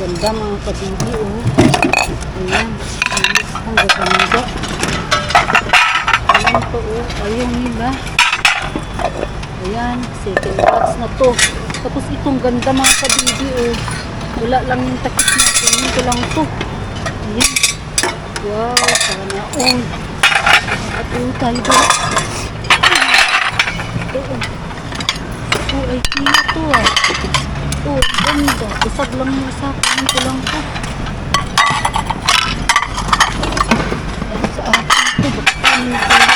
Ganda mga kabili, oh. Ayan. Ang ganda. Ayan po, oh. Ayun, diba? Ayan. Second batch na to. Tapos itong ganda mga kabili, oh. Wala lang yung takip na. Kunin ko lang to. Ayan. Wow, sana all. At yung tayo doon. Ito ay kina to, ah. Ito, ganda. Isag lang yung isa. Kunin ko lang to. Sa akin ito. Bakit kunin ko lang.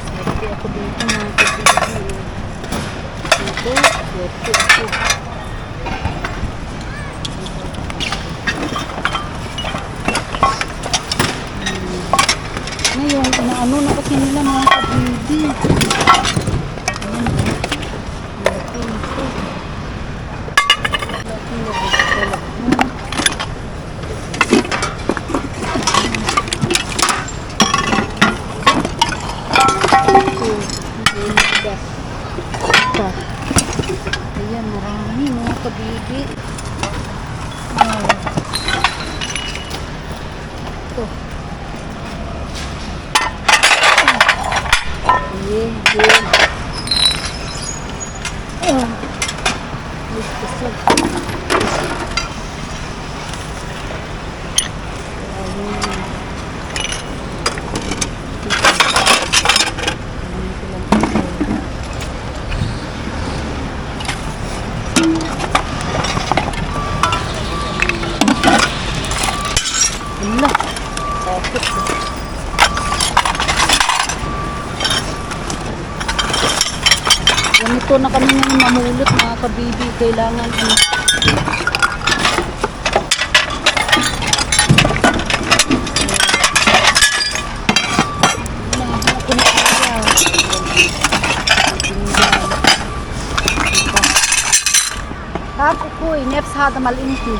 Sabi ako dito mga kabili. Ito, ito. Ngayon, inaano na kasi nila mga kabili. Ayan ba? Laki nito. Laki na basta. Ayan, marami mga kabili. Ito. Ayan. Gusto. Allah, sakit. Ganito na kami ngayon mamulot mga kabibi. Kailangan Aku ko neps hada malinti.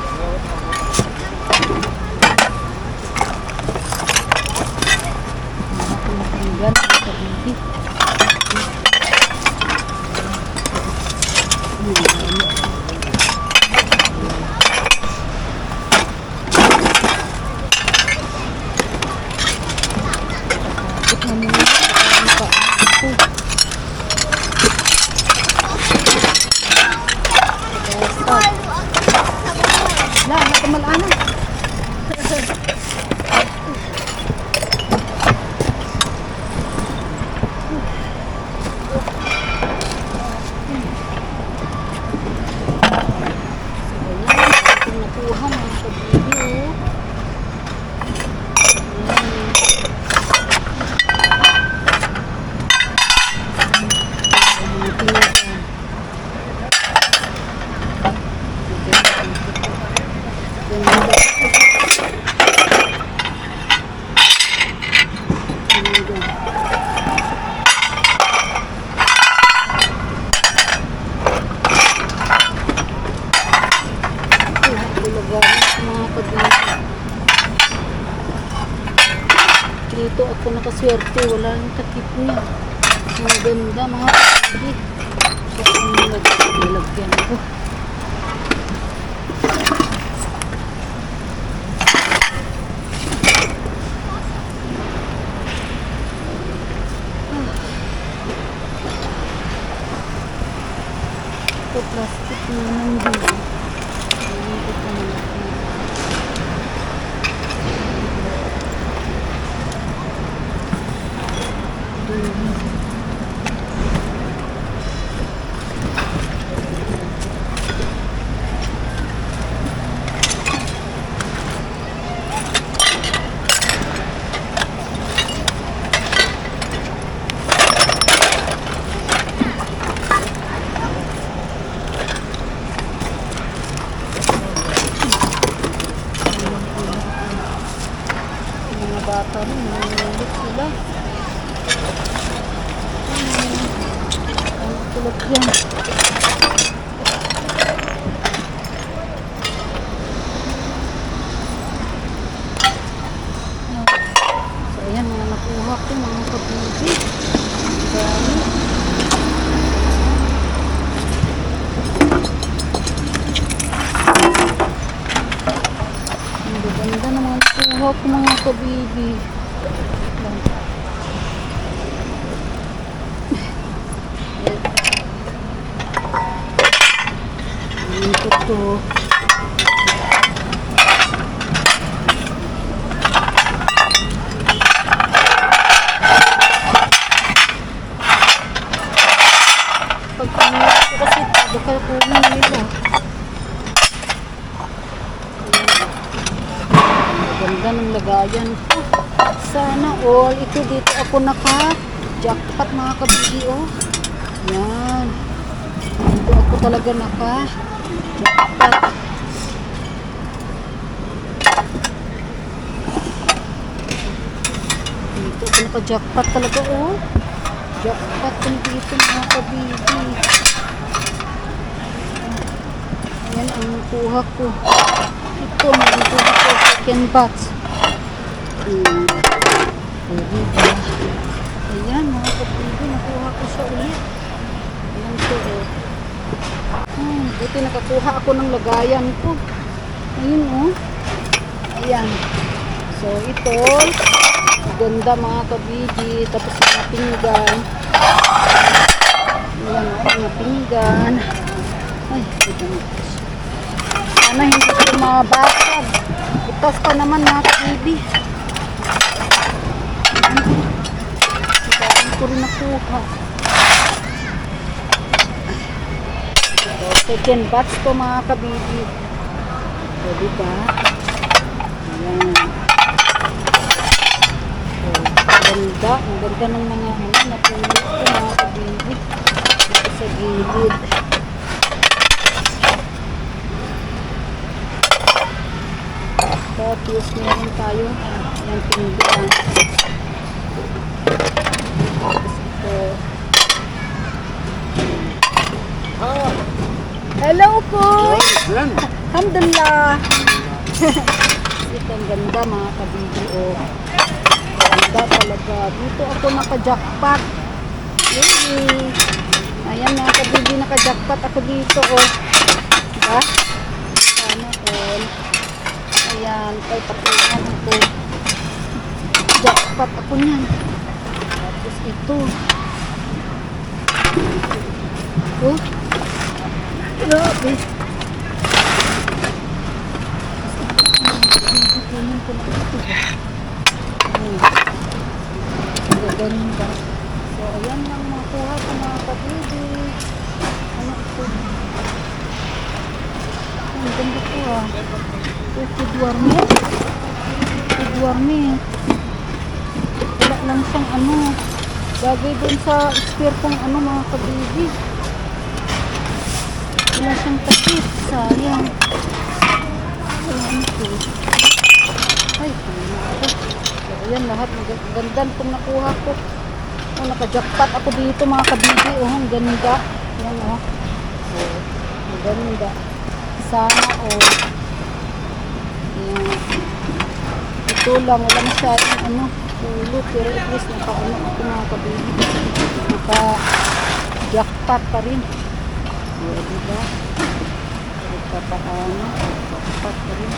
Yan mga kabibi. Dito ako nakaswerte, wala yung takip niya. Ang ganda mga kabili. Kasi nilagyan ko. Ito plastic na nandito. Ito naman. nakuha ko mga kabibi. Ito to. Pag pinili ko kasi baka kunin nila. Ganda ng lagayan ko. Sana all. Ito dito ako naka-jackpot mga kabibi, oh. Yan. Dito ako talaga naka-jackpot. Dito ako naka-jackpot talaga, oh. Jackpot din dito mga kabibi. Yan ang nakuha ko. Ito, meron ko dito second batch. Diba? Ayan, mga kabibi, nakuha ko siya ulit. Ayan ito, eh. Buti nakakuha ako ng lagayan ko. Ayun, oh. Ayan. So, ito, maganda mga kabibi. Tapos mga pinggan. Ayan, oh, mga pinggan. Ay, ito na. Sana hindi ko mabasag. Butas pa naman mga kabibi. Dami ko rin nakuha. So, second batch ko mga kabibi. So, diba? Ayan. So, ganda. Ang ganda ng mga napulot ko mga kabibi. Dito sa gilid. Tapos meron tayo yung pinggan. Tapos ito. Oh. Hello po! Alhamdulillah! Ito ang ganda mga kabibi. Oh. Ganda talaga. Dito ako naka-jackpot. Yay! Ayan mga kabibi, naka-jackpot ako dito. Oh. Diba? Sana all. Ayan, kay patungan ako. Jackpot ako niyan. Tapos ito. Oh. Grabe. Kunin ko na ito. Gaganda. So, ayan lang makuha ko mga kabibi. Ano ito? Ang ganda ko ah. Kudwarme. Kudwarme. Wala lang siyang ano. Bagay dun sa spear kong ano mga kabibi. Wala siyang takip. Sayang. Ayan ito. Ay, ano ako. So, ayan lahat. Magandang itong nakuha ko. Oh, naka-jackpot ako dito mga kabibi. Oh, ang ganda. Ayan oh. So, ang ganda. Sana oh. Ayan. Ito lang, wala masyadong ano, tulot, pero at least naka-ano ako mga kabibi. Naka-jackpot pa rin. Diba? Nagpapaano, jackpot pa rin.